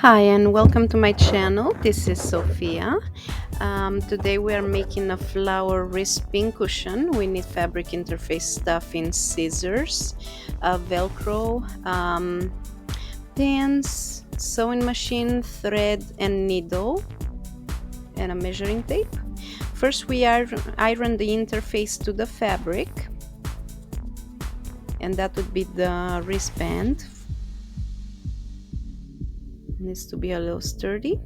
Hi and welcome to my channel. This is Sophia. Today we are making a flower wrist pincushion. We need fabric interface stuffing, scissors, Velcro, pins, sewing machine, thread and needle, and a measuring tape. First we iron the interface to the fabric, and that would be the wristband. Needs to be a little sturdy.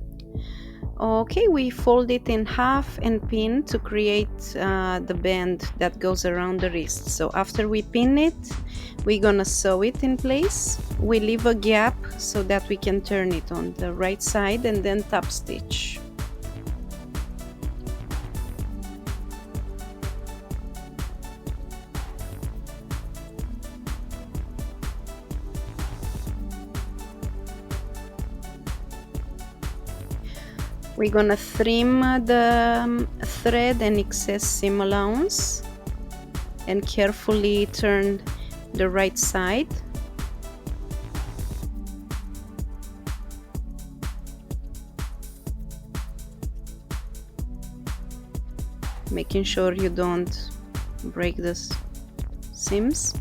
Okay, we fold it in half and pin to create the band that goes around the wrist. So after we pin it, we're gonna sew it in place. We leave a gap so that we can turn it on the right side and then top stitch. We're gonna trim the thread and excess seam allowance and carefully turn the right side. Making sure you don't break the seams.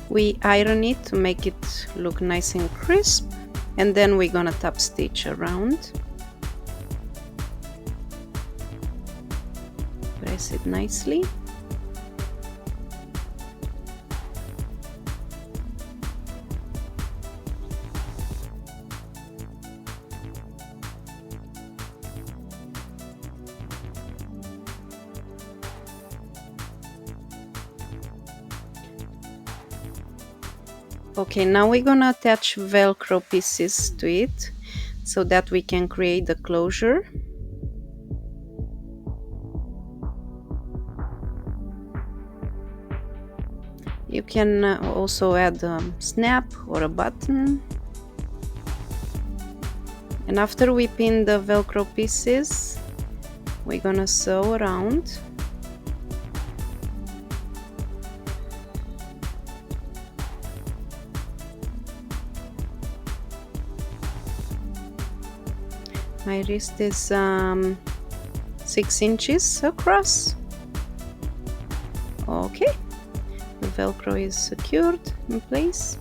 We iron it to make it look nice and crisp, and then we're gonna top stitch around. Press it nicely. Okay, now we're gonna attach Velcro pieces to it so that we can create the closure. You can also add a snap or a button. And after we pin the Velcro pieces, we're gonna sew around. My wrist is 6 inches across. Okay, the Velcro is secured in place.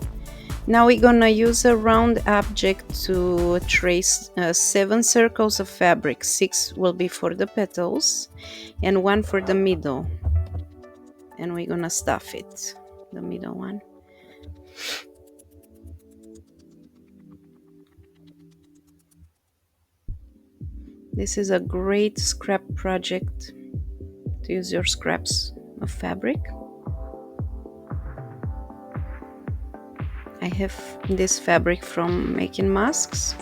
Now we're gonna use a round object to trace 7 circles of fabric. 6 will be for the petals and 1 for the middle. And we're gonna stuff it, the middle one. This is a great scrap project to use your scraps of fabric. I have this fabric from making masks.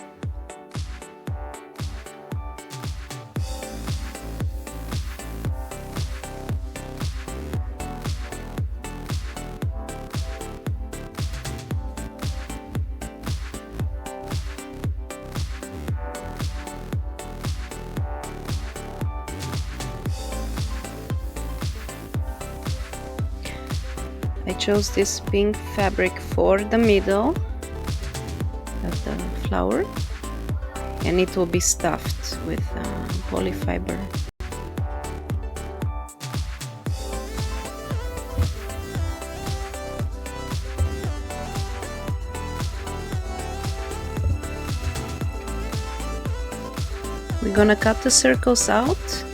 I chose this pink fabric for the middle of the flower, and it will be stuffed with polyfiber. We're gonna cut the circles out.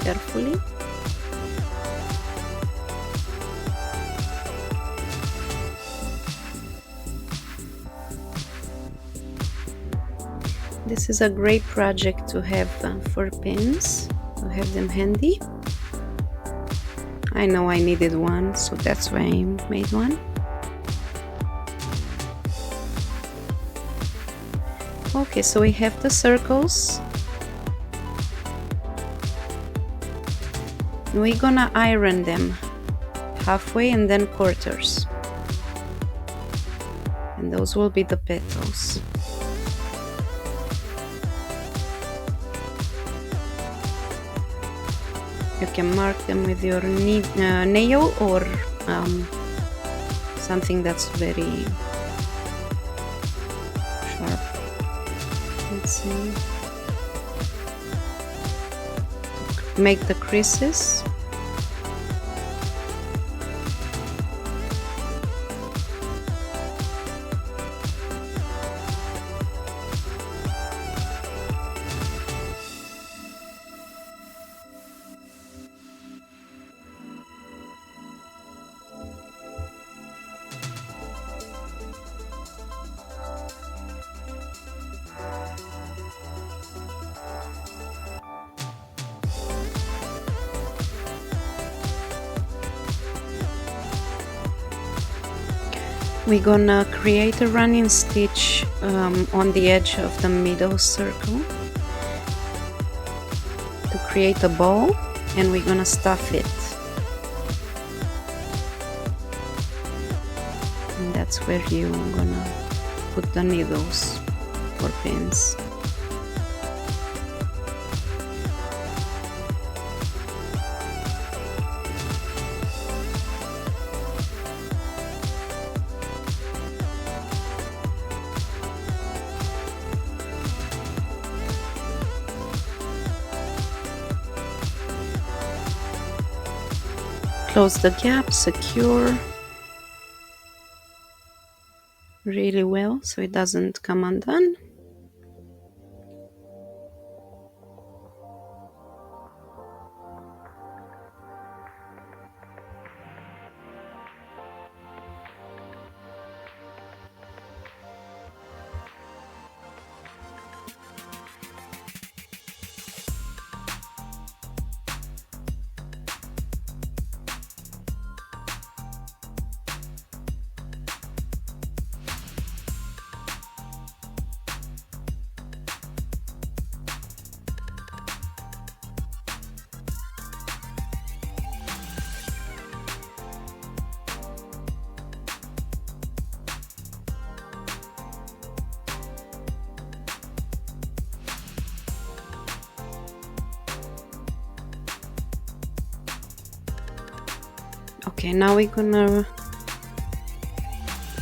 Carefully. This is a great project to have for pins, to have them handy. I know I needed one, so that's why I made one. Okay, so we have the circles. We're gonna iron them halfway and then quarters. And those will be the petals. You can mark them with your nail or something that's very sharp. Let's see. Make the creases. We're gonna create a running stitch on the edge of the middle circle to create a bow, and we're gonna stuff it. And that's where you're gonna put the needles for pins. Close the gap, secure really well so it doesn't come undone. Okay, now we're gonna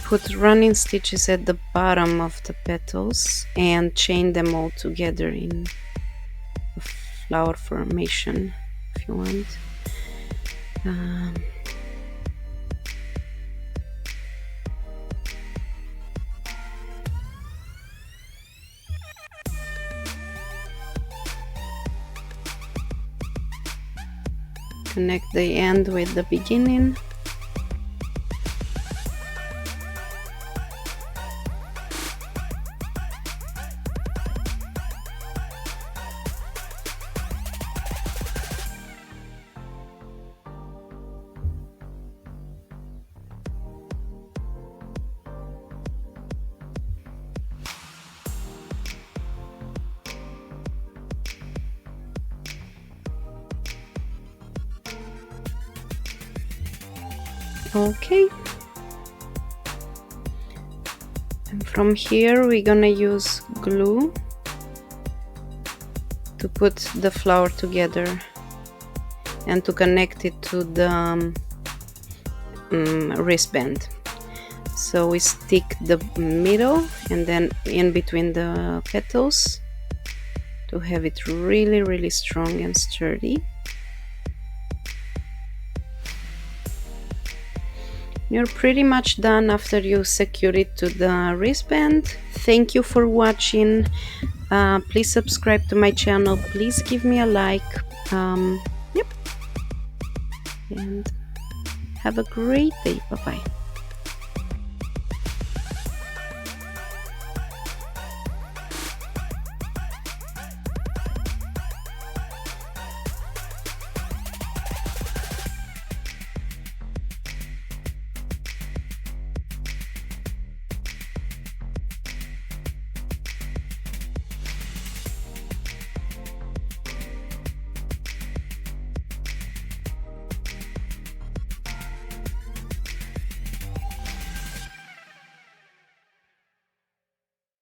put running stitches at the bottom of the petals and chain them all together in a flower formation if you want. Connect the end with the beginning. Okay, and from here we're gonna use glue to put the flower together and to connect it to the wristband. So we stick the middle and then in between the petals to have it really strong and sturdy. You're pretty much done after you secure it to the wristband. Thank you for watching. Please subscribe to my channel. Please give me a like. Yep. And have a great day. Bye-bye.